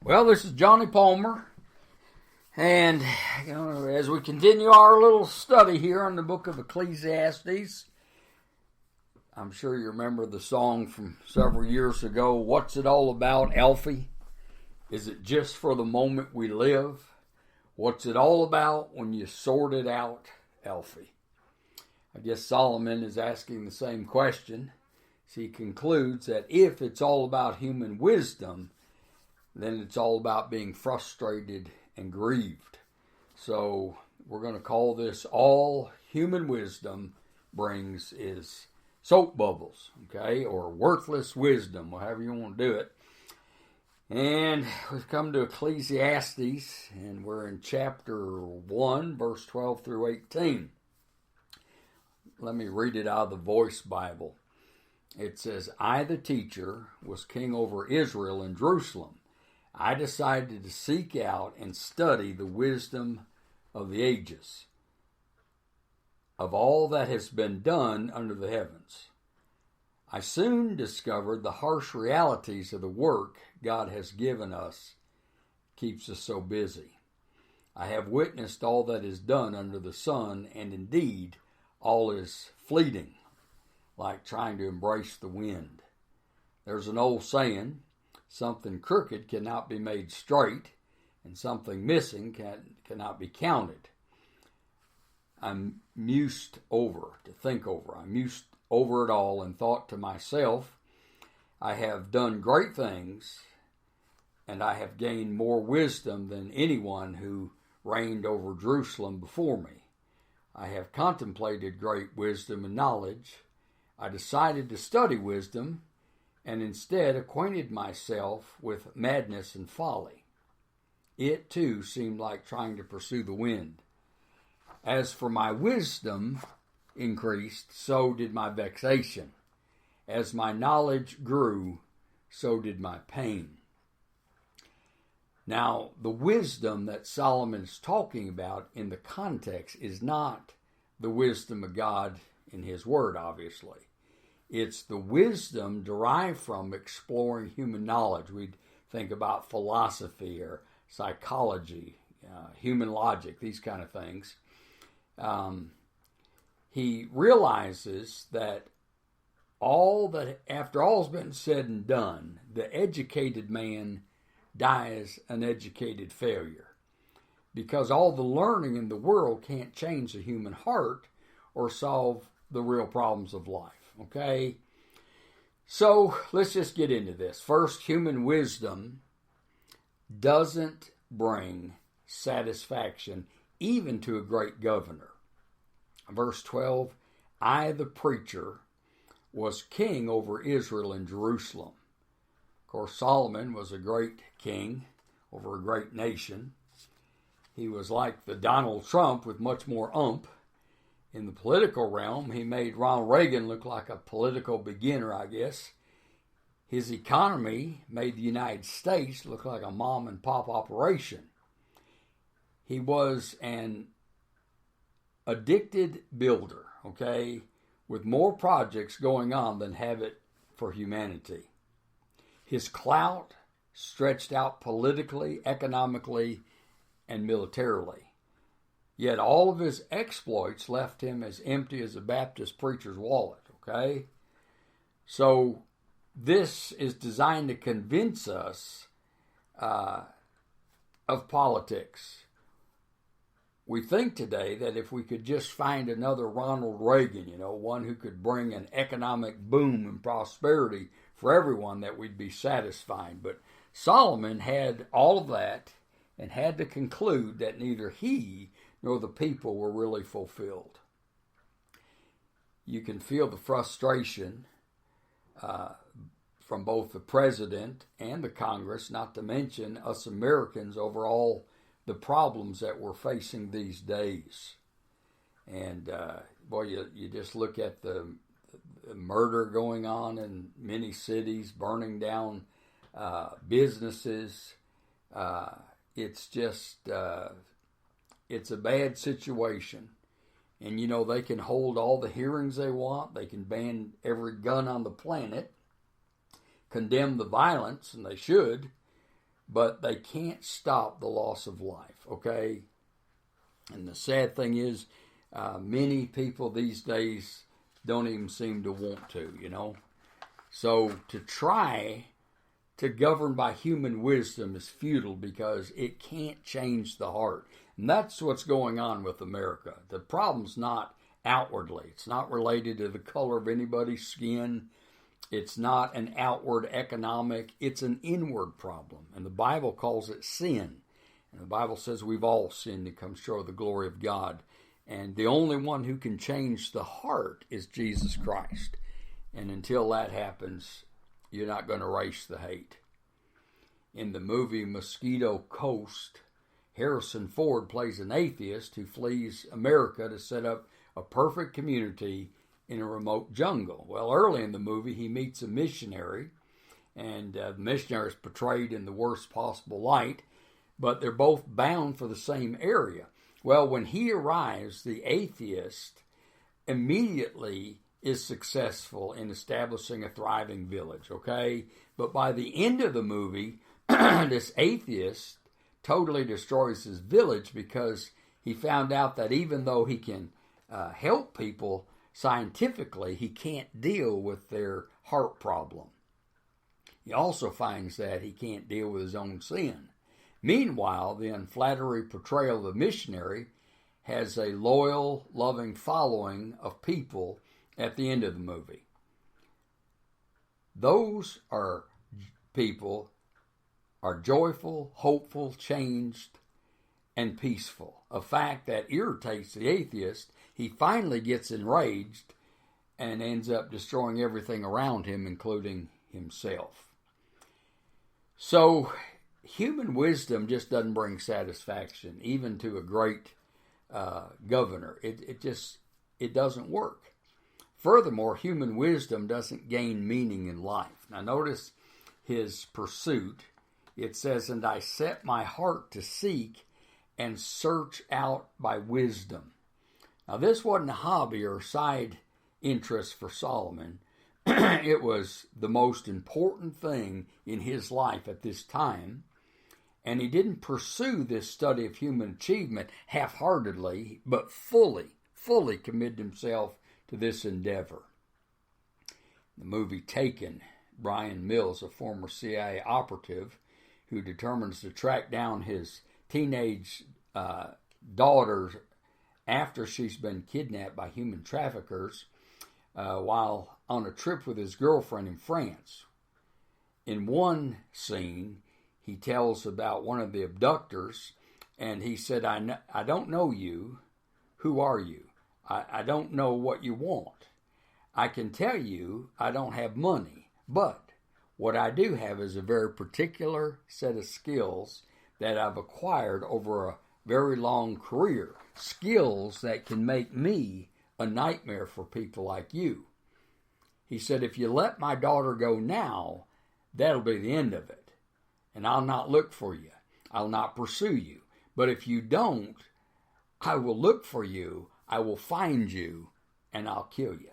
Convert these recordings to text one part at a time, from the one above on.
Well, this is Johnny Palmer, and as we continue our little study here on the book of Ecclesiastes, I'm sure you remember the song from several years ago, "What's it all about, Alfie? Is it just for the moment we live? What's it all about when you sort it out, Alfie?" I guess Solomon is asking the same question as he concludes that if it's all about human wisdom, then it's all about being frustrated and grieved. So we're going to call this all human wisdom brings is soap bubbles, okay, or worthless wisdom, however you want to do it. And we've come to Ecclesiastes, and we're in chapter 1, verse 12 through 18. Let me read it out of the Voice Bible. It says, "I, the teacher, was king over Israel in Jerusalem. I decided to seek out and study the wisdom of the ages, of all that has been done under the heavens. I soon discovered the harsh realities of the work God has given us, keeps us so busy. I have witnessed all that is done under the sun, and indeed all is fleeting, like trying to embrace the wind. There's an old saying, something crooked cannot be made straight, and something missing cannot be counted. I'm mused over, to think over. I mused over it all and thought to myself, I have done great things, and I have gained more wisdom than anyone who reigned over Jerusalem before me. I have contemplated great wisdom and knowledge. I decided to study wisdom, and instead acquainted myself with madness and folly. It, too, seemed like trying to pursue the wind. As for my wisdom increased, so did my vexation. As my knowledge grew, so did my pain." Now, the wisdom that Solomon is talking about in the context is not the wisdom of God in his word, obviously. It's the wisdom derived from exploring human knowledge. We'd think about philosophy or psychology, human logic, these kind of things. He realizes that after all's been said and done, the educated man dies an educated failure, because all the learning in the world can't change the human heart or solve the real problems of life. Okay, so let's just get into this. First, human wisdom doesn't bring satisfaction even to a great governor. Verse 12, "I, the preacher, was king over Israel in Jerusalem." Of course, Solomon was a great king over a great nation. He was like the Donald Trump with much more oomph. In the political realm, he made Ronald Reagan look like a political beginner, I guess. His economy made the United States look like a mom and pop operation. He was an addicted builder, okay, with more projects going on than have it for humanity. His clout stretched out politically, economically, and militarily. Yet all of his exploits left him as empty as a Baptist preacher's wallet, okay? So this is designed to convince us of politics. We think today that if we could just find another Ronald Reagan, one who could bring an economic boom and prosperity for everyone, that we'd be satisfied. But Solomon had all of that and had to conclude that neither he nor the people were really fulfilled. You can feel the frustration from both the president and the Congress, not to mention us Americans, over all the problems that we're facing these days. And you just look at the murder going on in many cities, burning down businesses. It's just it's a bad situation. And they can hold all the hearings they want. They can ban every gun on the planet, condemn the violence, and they should. but they can't stop the loss of life, okay? And the sad thing is, many people these days don't even seem to want to, you know. So to try to govern by human wisdom is futile because it can't change the heart. And that's what's going on with America. The problem's not outwardly. It's not related to the color of anybody's skin. It's not an outward economic. It's an inward problem. And the Bible calls it sin. And the Bible says we've all sinned and come short of the glory of God. And the only one who can change the heart is Jesus Christ. And until that happens, you're not going to erase the hate. In the movie Mosquito Coast, Harrison Ford plays an atheist who flees America to set up a perfect community in a remote jungle. Well, early in the movie, he meets a missionary, and the missionary is portrayed in the worst possible light, but they're both bound for the same area. Well, when he arrives, the atheist immediately is successful in establishing a thriving village, okay? But by the end of the movie, this atheist totally destroys his village because he found out that even though he can help people scientifically, he can't deal with their heart problem. He also finds that he can't deal with his own sin. Meanwhile, the unflattering portrayal of the missionary has a loyal, loving following of people at the end of the movie. Those are people are joyful, hopeful, changed, and peaceful. A fact that irritates the atheist. He finally gets enraged and ends up destroying everything around him, including himself. So, human wisdom just doesn't bring satisfaction, even to a great governor. It doesn't work. Furthermore, human wisdom doesn't gain meaning in life. Now notice his pursuit. It says, "And I set my heart to seek and search out by wisdom." Now this wasn't a hobby or side interest for Solomon. It was the most important thing in his life at this time. And he didn't pursue this study of human achievement half-heartedly, but fully committed himself to this endeavor. The movie Taken, Brian Mills, a former CIA operative who determines to track down his teenage daughter after she's been kidnapped by human traffickers while on a trip with his girlfriend in France. In one scene, he tells about one of the abductors, and he said, I don't know you. Who are you? I don't know what you want. I can tell you I don't have money, but what I do have is a very particular set of skills that I've acquired over a very long career. Skills that can make me a nightmare for people like you. He said, if you let my daughter go now, that'll be the end of it. And I'll not look for you. I'll not pursue you. But if you don't, I will look for you. I will find you, and I'll kill you.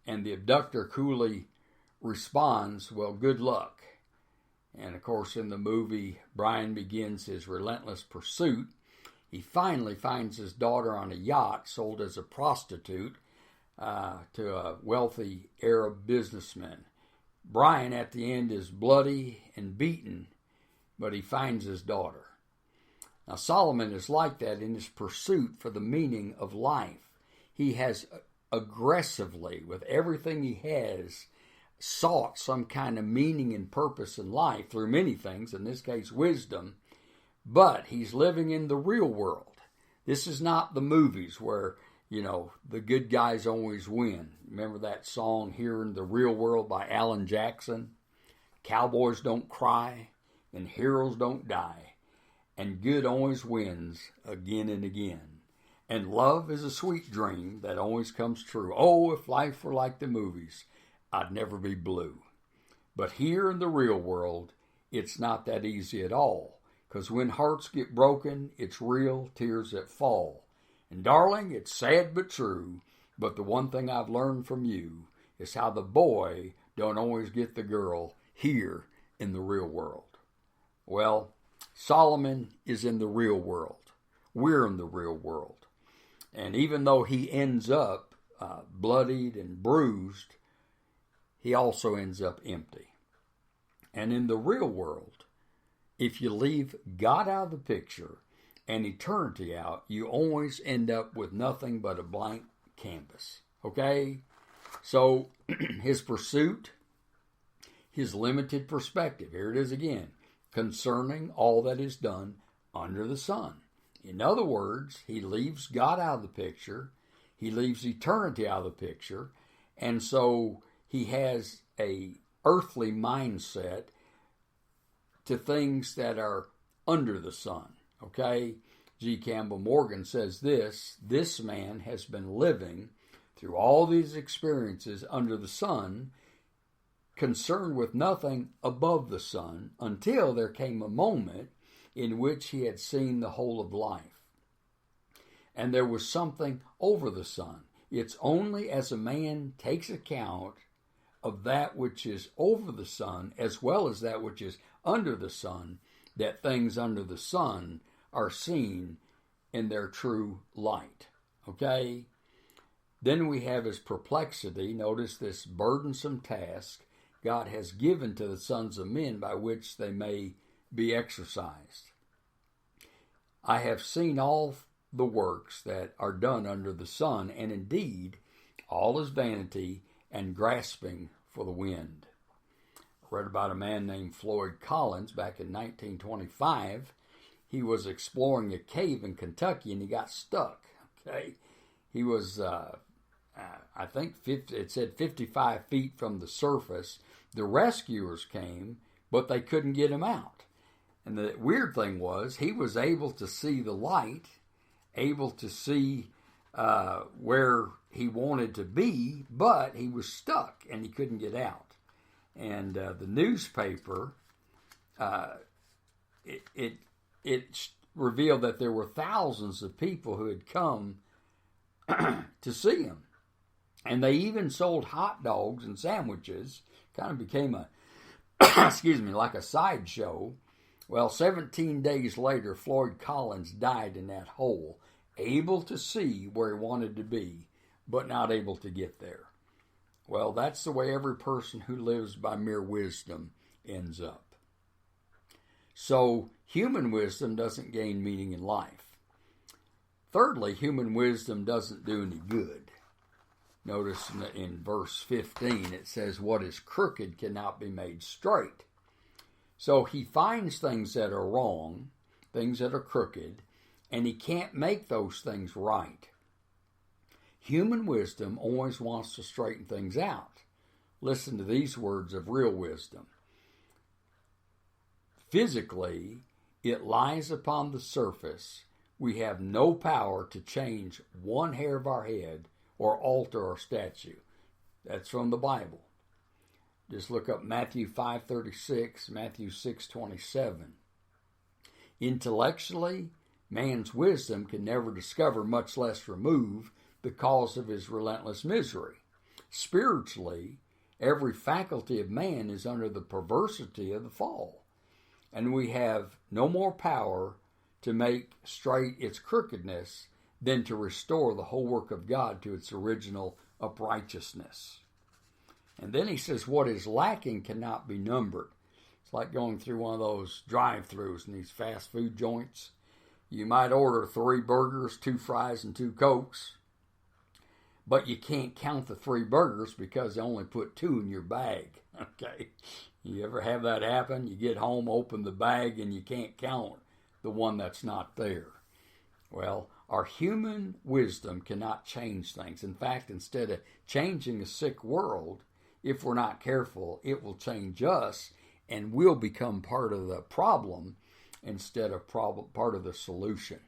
And the abductor coolly responds, well, good luck. And of course, in the movie, Brian begins his relentless pursuit. He finally finds his daughter on a yacht sold as a prostitute to a wealthy Arab businessman. Brian, at the end, is bloody and beaten, but he finds his daughter. Now, Solomon is like that in his pursuit for the meaning of life. He has aggressively, with everything he has, sought some kind of meaning and purpose in life through many things, in this case, wisdom, but he's living in the real world. This is not the movies where, the good guys always win. Remember that song, Here in the Real World by Alan Jackson? Cowboys don't cry, and heroes don't die, and good always wins again and again. And love is a sweet dream that always comes true. Oh, if life were like the movies, I'd never be blue. But here in the real world, it's not that easy at all. Because when hearts get broken, it's real tears that fall. And darling, it's sad but true. But the one thing I've learned from you is how the boy don't always get the girl here in the real world. Well, Solomon is in the real world. We're in the real world. And even though he ends up bloodied and bruised, he also ends up empty. And in the real world, if you leave God out of the picture and eternity out, you always end up with nothing but a blank canvas. Okay? So his pursuit, his limited perspective, here it is again, concerning all that is done under the sun. In other words, he leaves God out of the picture, he leaves eternity out of the picture, and so he has a earthly mindset to things that are under the sun. Okay? G. Campbell Morgan says this man has been living through all these experiences under the sun, concerned with nothing above the sun, until there came a moment in which he had seen the whole of life. And there was something over the sun. It's only as a man takes account of that which is over the sun as well as that which is under the sun that things under the sun are seen in their true light. Okay? Then we have his perplexity. Notice this burdensome task God has given to the sons of men by which they may be exercised. I have seen all the works that are done under the sun, and indeed all is vanity and grasping for the wind. I read about a man named Floyd Collins back in 1925. He was exploring a cave in Kentucky and he got stuck. Okay, he was, I think, it said 55 feet from the surface. The rescuers came, but they couldn't get him out. And the weird thing was, he was able to see the light, able to see where he wanted to be, but he was stuck and he couldn't get out. And the newspaper, it revealed that there were thousands of people who had come to see him. And they even sold hot dogs and sandwiches. Kind of became a, like a sideshow. Well, 17 days later, Floyd Collins died in that hole, able to see where he wanted to be, but not able to get there. Well, that's the way every person who lives by mere wisdom ends up. So, human wisdom doesn't gain meaning in life. Thirdly, human wisdom doesn't do any good. Notice in verse 15, it says, what is crooked cannot be made straight. So he finds things that are wrong, things that are crooked, and he can't make those things right. Human wisdom always wants to straighten things out. Listen to these words of real wisdom. Physically, it lies upon the surface. We have no power to change one hair of our head or alter our statue. That's from the Bible. Just look up Matthew 5:36, Matthew 6:27. Intellectually, man's wisdom can never discover, much less remove, the cause of his relentless misery. Spiritually, every faculty of man is under the perversity of the fall, and we have no more power to make straight its crookedness than to restore the whole work of God to its original uprightness. And then he says, what is lacking cannot be numbered. It's like going through one of those drive-thrus in these fast food joints. You might order 3 burgers, 2 fries, and 2 Cokes, but you can't count the 3 burgers because they only put 2 in your bag. Okay? You ever have that happen? You get home, open the bag, and you can't count the one that's not there. Well, our human wisdom cannot change things. In fact, instead of changing a sick world, if we're not careful, it will change us and we'll become part of the problem instead of part of the solution.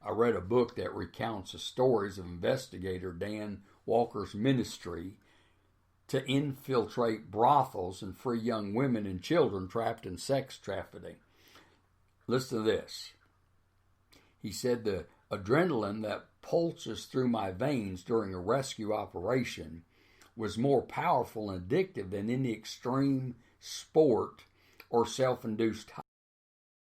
I read a book that recounts the stories of investigator Dan Walker's ministry to infiltrate brothels and free young women and children trapped in sex trafficking. Listen to this. He said, the adrenaline that pulses through my veins during a rescue operation was more powerful and addictive than any extreme sport or self-induced